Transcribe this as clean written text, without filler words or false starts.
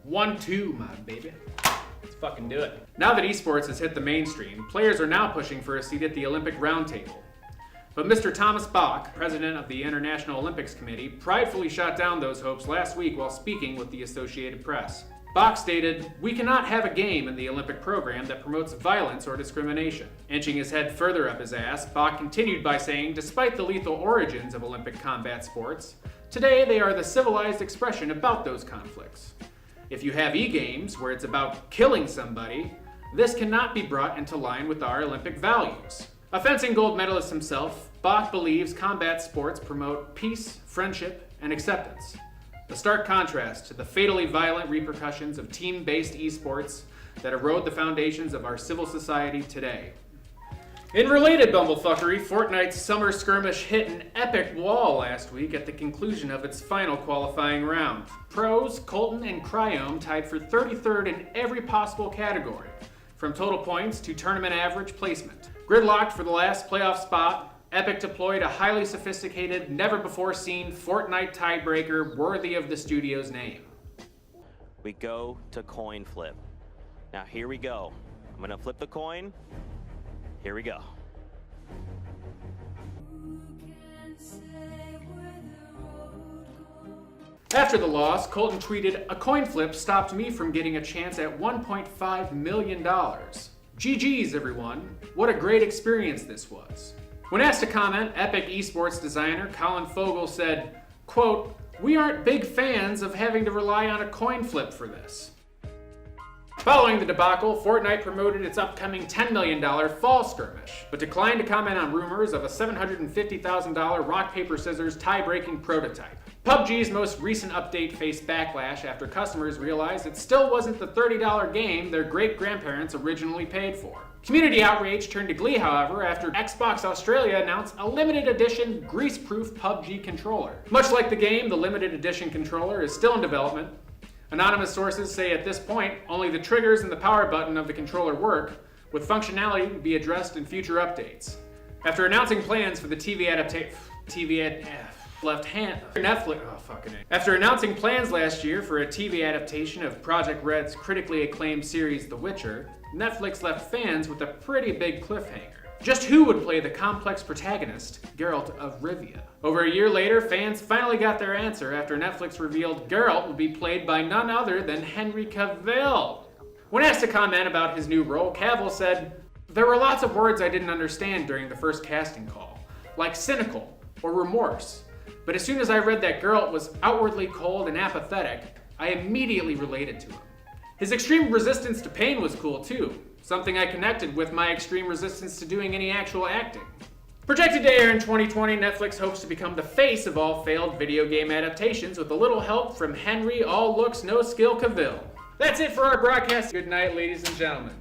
1-2, my baby. Let's fucking do it. Now that esports has hit the mainstream, players are now pushing for a seat at the Olympic roundtable. But Mr. Thomas Bach, president of the International Olympics Committee, pridefully shot down those hopes last week while speaking with the Associated Press. Bach stated, "We cannot have a game in the Olympic program that promotes violence or discrimination." Inching his head further up his ass, Bach continued by saying, despite the lethal origins of Olympic combat sports, today they are the civilized expression about those conflicts. If you have e-games where it's about killing somebody, this cannot be brought into line with our Olympic values. A fencing gold medalist himself, Bach believes combat sports promote peace, friendship, and acceptance. A stark contrast to the fatally violent repercussions of team-based esports that erode the foundations of our civil society today. In related bumblefuckery, Fortnite's summer skirmish hit an epic wall last week at the conclusion of its final qualifying round. Pros, Colton, and Cryome tied for 33rd in every possible category, from total points to tournament average placement. Gridlocked for the last playoff spot, Epic deployed a highly sophisticated, never-before-seen Fortnite tiebreaker worthy of the studio's name. We go to coin flip. Now here we go. I'm gonna flip the coin. Here we go. After the loss, Colton tweeted, "A coin flip stopped me from getting a chance at $1.5 million. GG's, everyone. What a great experience this was." When asked to comment, Epic esports designer Colin Fogel said, quote, "We aren't big fans of having to rely on a coin flip for this." Following the debacle, Fortnite promoted its upcoming $10 million fall skirmish, but declined to comment on rumors of a $750,000 rock, paper, scissors tie-breaking prototype. PUBG's most recent update faced backlash after customers realized it still wasn't the $30 game their great-grandparents originally paid for. Community outrage turned to glee, however, after Xbox Australia announced a limited edition Greaseproof PUBG controller. Much like the game, the limited edition controller is still in development. Anonymous sources say at this point, only the triggers and the power button of the controller work, with functionality to be addressed in future updates. After announcing plans for the After announcing plans last year for a TV adaptation of Project Red's critically acclaimed series The Witcher, Netflix left fans with a pretty big cliffhanger. Just who would play the complex protagonist, Geralt of Rivia? Over a year later, fans finally got their answer after Netflix revealed Geralt would be played by none other than Henry Cavill. When asked to comment about his new role, Cavill said, "There were lots of words I didn't understand during the first casting call, like cynical or remorse. But as soon as I read that Geralt was outwardly cold and apathetic, I immediately related to him. His extreme resistance to pain was cool too, something I connected with my extreme resistance to doing any actual acting." Projected to air in 2020, Netflix hopes to become the face of all failed video game adaptations with a little help from Henry all looks no skill Cavill. That's it for our broadcast. Good night, ladies and gentlemen.